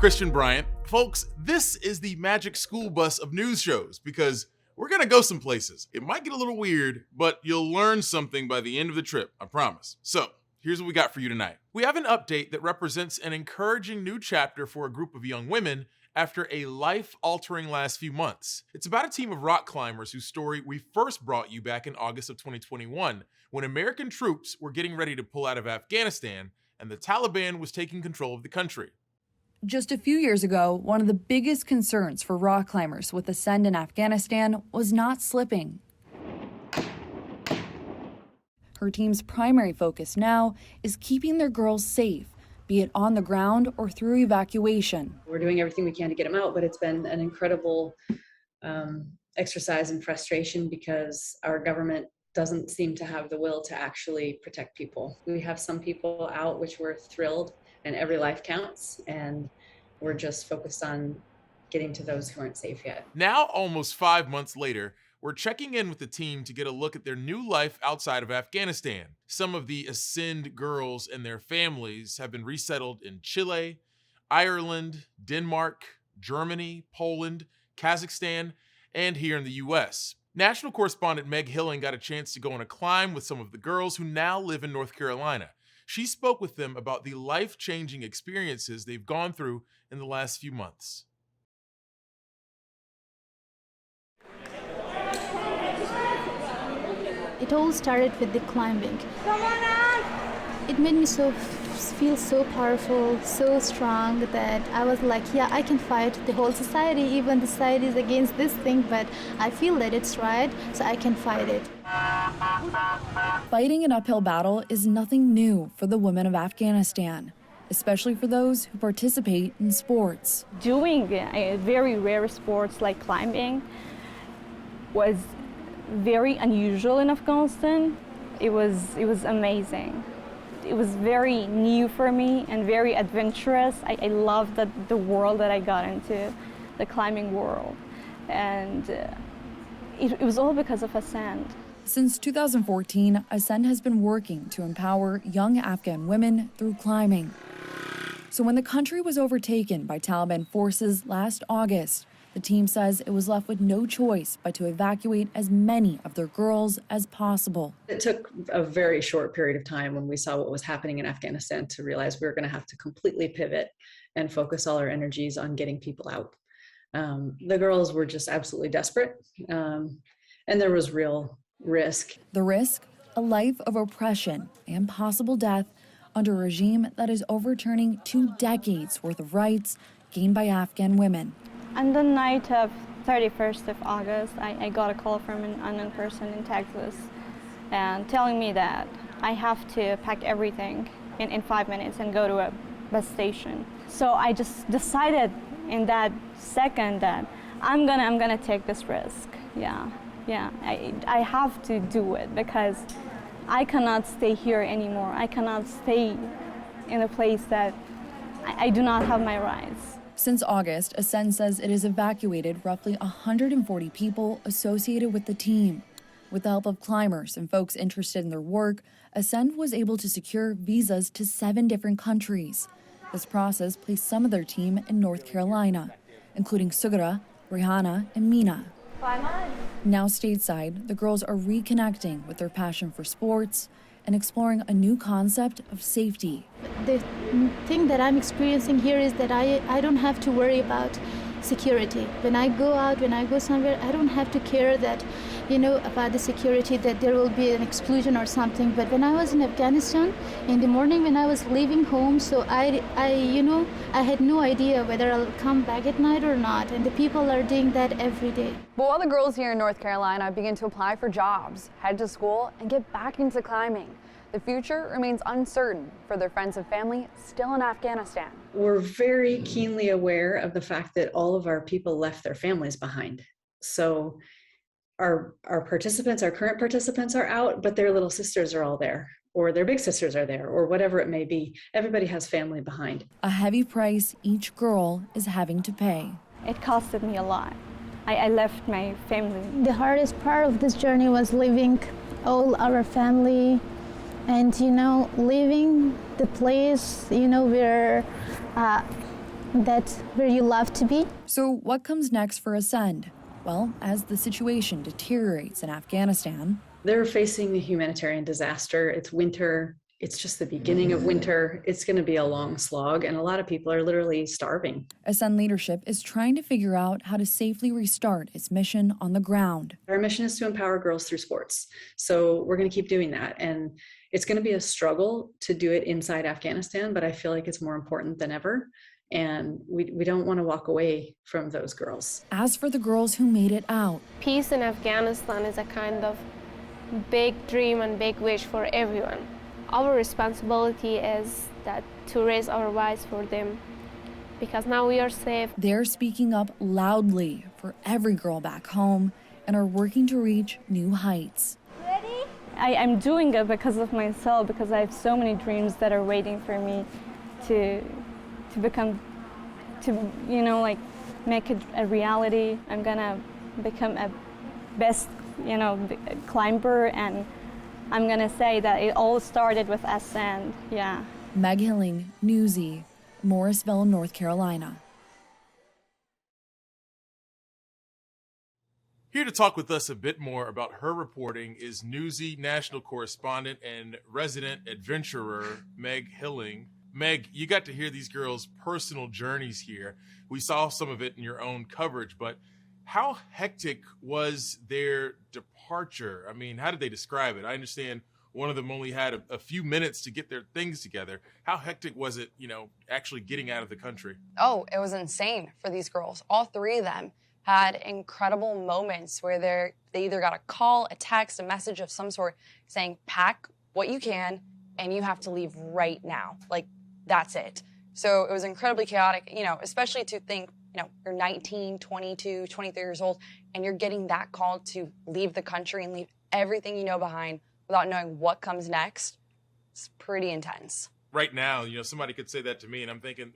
Christian Bryant. Folks, this is the magic school bus of news shows because we're gonna go some places. It might get a little weird, but you'll learn something by the end of the trip, I promise. So, here's what we got for you tonight. We have an update that represents an encouraging new chapter for a group of young women after a life-altering last few months. It's about a team of rock climbers whose story we first brought you back in August of 2021, when American troops were getting ready to pull out of Afghanistan and the Taliban was taking control of the country. Just a few years ago, one of the biggest concerns for rock climbers with Ascend in Afghanistan was not slipping. Her team's primary focus now is keeping their girls safe, be it on the ground or through evacuation. We're doing everything we can to get them out, but it's been an incredible exercise in frustration because our government doesn't seem to have the will to actually protect people. We have some people out, which we're thrilled, and every life counts, and we're just focused on getting to those who aren't safe yet. Now, almost 5 months later, we're checking in with the team to get a look at their new life outside of Afghanistan. Some of the Ascend girls and their families have been resettled in Chile, Ireland, Denmark, Germany, Poland, Kazakhstan, and here in the US. National correspondent Meg Hilling got a chance to go on a climb with some of the girls who now live in North Carolina. She spoke with them about the life-changing experiences they've gone through in the last few months. It all started with the climbing. It made me feel so powerful, so strong that I was like, yeah, I can fight the whole society, even the society is against this thing, but I feel that it's right, so I can fight it. Fighting an uphill battle is nothing new for the women of Afghanistan, especially for those who participate in sports. Doing very rare sports like climbing was very unusual in Afghanistan. It was amazing. It was very new for me and very adventurous. I loved the world that I got into, the climbing world. And it was all because of Ascend. Since 2014, Ascend has been working to empower young Afghan women through climbing. So when the country was overtaken by Taliban forces last August, the team says it was left with no choice but to evacuate as many of their girls as possible. It took a very short period of time when we saw what was happening in Afghanistan to realize we were going to have to completely pivot and focus all our energies on getting people out. The girls were just absolutely desperate, and there was real risk. The risk? A life of oppression and possible death under a regime that is overturning 2 decades worth of rights gained by Afghan women. On the night of 31st of August, I got a call from an unknown person in Texas and telling me that I have to pack everything in 5 minutes and go to a bus station. So I just decided in that second that I'm gonna take this risk. I have to do it because I cannot stay here anymore. I cannot stay in a place that I do not have my rights. Since August, Ascend says it has evacuated roughly 140 people associated with the team. With the help of climbers and folks interested in their work, Ascend was able to secure visas to 7 different countries. This process placed some of their team in North Carolina, including Sugra, Rihanna, and Mina. Now stateside, the girls are reconnecting with their passion for sports and exploring a new concept of safety. The thing that I'm experiencing here is that I don't have to worry about security. When I go out, when I go somewhere, I don't have to care that, about the security, that there will be an explosion or something. But when I was in Afghanistan, in the morning when I was leaving home, so I had no idea whether I'll come back at night or not. And the people are doing that every day. But while the girls here in North Carolina begin to apply for jobs, head to school, and get back into climbing, the future remains uncertain for their friends and family still in Afghanistan. We're very keenly aware of the fact that all of our people left their families behind. So our participants, our current participants are out, but their little sisters are all there, or their big sisters are there, or whatever it may be. Everybody has family behind. A heavy price each girl is having to pay. It costed me a lot. I left my family. The hardest part of this journey was leaving all our family and, leaving the place, where that's where you love to be. So what comes next for Ascend? Well, as the situation deteriorates in Afghanistan, they're facing a humanitarian disaster. It's winter. It's just the beginning of winter. It's going to be a long slog, and a lot of people are literally starving. Ascend leadership is trying to figure out how to safely restart its mission on the ground. Our mission is to empower girls through sports. So we're going to keep doing that. And it's going to be a struggle to do it inside Afghanistan, but I feel like it's more important than ever. And we don't want to walk away from those girls. As for the girls who made it out, peace in Afghanistan is a kind of big dream and big wish for everyone. Our responsibility is that to raise our voice for them, because now we are safe. They're speaking up loudly for every girl back home and are working to reach new heights. Ready? I'm doing it because of myself, because I have so many dreams that are waiting for me to become, like make it a reality. I'm gonna become a best, climber, and I'm gonna say that it all started with Ascend, yeah. Meg Hilling, Newsy, Morrisville, North Carolina. Here to talk with us a bit more about her reporting is Newsy national correspondent and resident adventurer, Meg Hilling. Meg, you got to hear these girls' personal journeys here. We saw some of it in your own coverage, but how hectic was their departure? I mean, how did they describe it? I understand one of them only had a few minutes to get their things together. How hectic was it, actually getting out of the country? Oh, it was insane for these girls. All three of them had incredible moments where they either got a call, a text, a message of some sort saying, pack what you can and you have to leave right now. Like, that's it. So it was incredibly chaotic, especially to think, you're 19, 22, 23 years old, and you're getting that call to leave the country and leave everything you know behind without knowing what comes next. It's pretty intense. Right now, somebody could say that to me, and I'm thinking,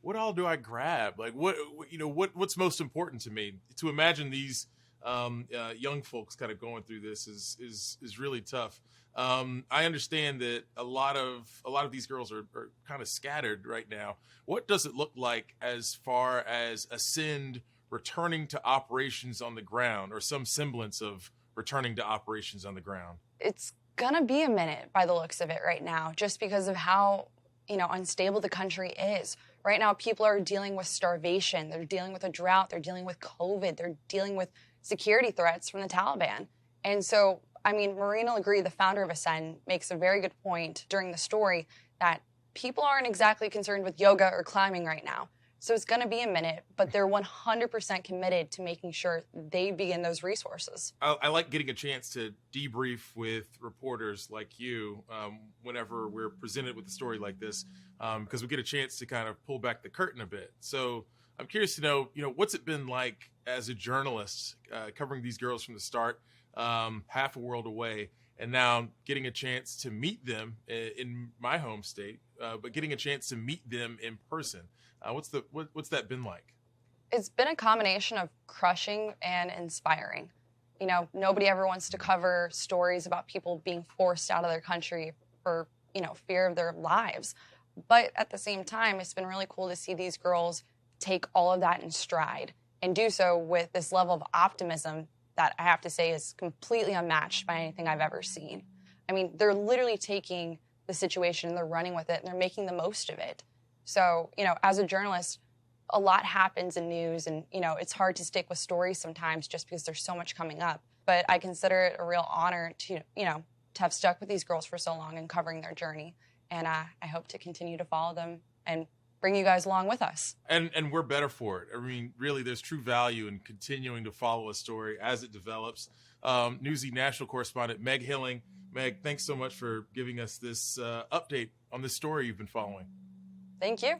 what all do I grab? Like, what's most important to me? To imagine these young folks kind of going through this is really tough. I understand that a lot of these girls are kind of scattered right now. What does it look like as far as Ascend returning to operations on the ground, or some semblance of returning to operations on the ground? It's gonna be a minute by the looks of it right now, just because of how unstable the country is. Right now, people are dealing with starvation. They're dealing with a drought. They're dealing with COVID. They're dealing with security threats from the Taliban. And so, Marina Legree, the founder of Ascend, makes a very good point during the story that people aren't exactly concerned with yoga or climbing right now. So it's going to be a minute, but they're 100% committed to making sure they begin those resources. I like getting a chance to debrief with reporters like you whenever we're presented with a story like this, because we get a chance to kind of pull back the curtain a bit. So I'm curious to know, what's it been like as a journalist covering these girls from the start, half a world away, and now getting a chance to meet them in my home state, but getting a chance to meet them in person. What's that been like? It's been a combination of crushing and inspiring. Nobody ever wants to cover stories about people being forced out of their country for, fear of their lives. But at the same time, it's been really cool to see these girls take all of that in stride and do so with this level of optimism that I have to say is completely unmatched by anything I've ever seen. They're literally taking the situation and they're running with it and they're making the most of it. So, as a journalist, a lot happens in news and, it's hard to stick with stories sometimes just because there's so much coming up. But I consider it a real honor to have stuck with these girls for so long and covering their journey. And I hope to continue to follow them and bring you guys along with us. And we're better for it. Really, there's true value in continuing to follow a story as it develops. Newsy national correspondent Meg Hilling. Meg, thanks so much for giving us this update on this story you've been following. Thank you.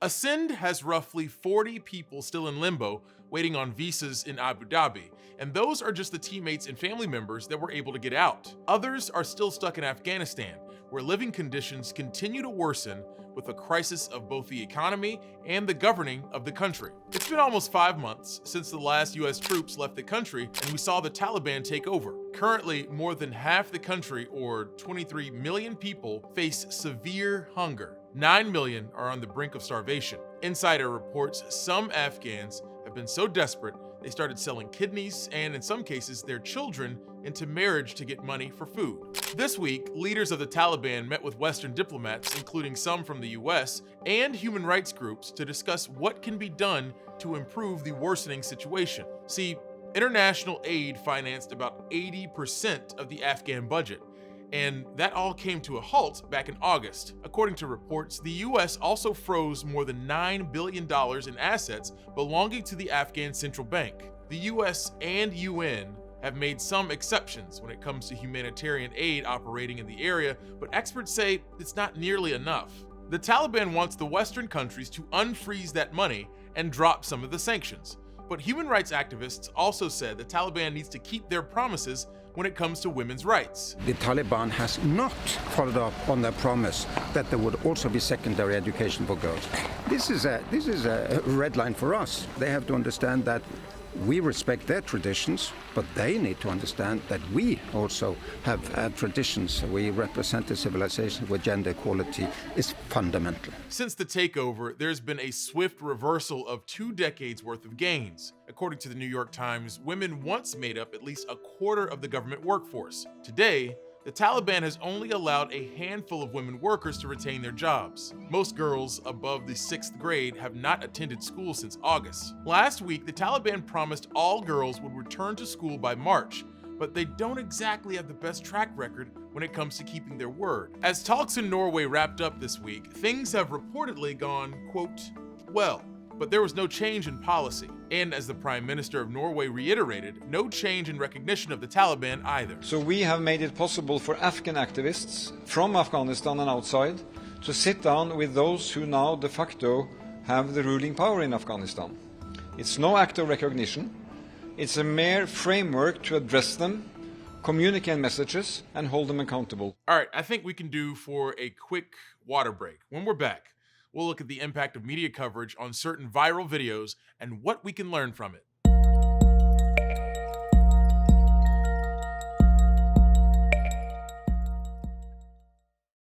Ascend has roughly 40 people still in limbo waiting on visas in Abu Dhabi, and those are just the teammates and family members that were able to get out. Others are still stuck in Afghanistan, where living conditions continue to worsen with a crisis of both the economy and the governing of the country. It's been almost 5 months since the last US troops left the country and we saw the Taliban take over. Currently, more than half the country, or 23 million people, face severe hunger. 9 million are on the brink of starvation. Insider reports some Afghans have been so desperate they started selling kidneys and, in some cases, their children into marriage to get money for food. This week, leaders of the Taliban met with Western diplomats, including some from the US, and human rights groups to discuss what can be done to improve the worsening situation. See, international aid financed about 80% of the Afghan budget, and that all came to a halt back in August. According to reports, the US also froze more than $9 billion in assets belonging to the Afghan central bank. The US and UN have made some exceptions when it comes to humanitarian aid operating in the area, but experts say it's not nearly enough. The Taliban wants the Western countries to unfreeze that money and drop some of the sanctions. But human rights activists also said the Taliban needs to keep their promises when it comes to women's rights. The Taliban has not followed up on their promise that there would also be secondary education for girls. This is a red line for us. They have to understand that we respect their traditions, but they need to understand that we also have traditions. We represent a civilization where gender equality is fundamental. Since the takeover, there's been a swift reversal of 2 decades worth of gains. According to the New York Times, women once made up at least a quarter of the government workforce. Today, the Taliban has only allowed a handful of women workers to retain their jobs. Most girls above the 6th grade have not attended school since August. Last week, the Taliban promised all girls would return to school by March, but they don't exactly have the best track record when it comes to keeping their word. As talks in Norway wrapped up this week, things have reportedly gone, quote, well. But there was no change in policy. And as the Prime Minister of Norway reiterated, no change in recognition of the Taliban either. So we have made it possible for Afghan activists from Afghanistan and outside to sit down with those who now de facto have the ruling power in Afghanistan. It's no act of recognition. It's a mere framework to address them, communicate messages, and hold them accountable. All right, I think we can do for a quick water break. When we're back, we'll look at the impact of media coverage on certain viral videos and what we can learn from it.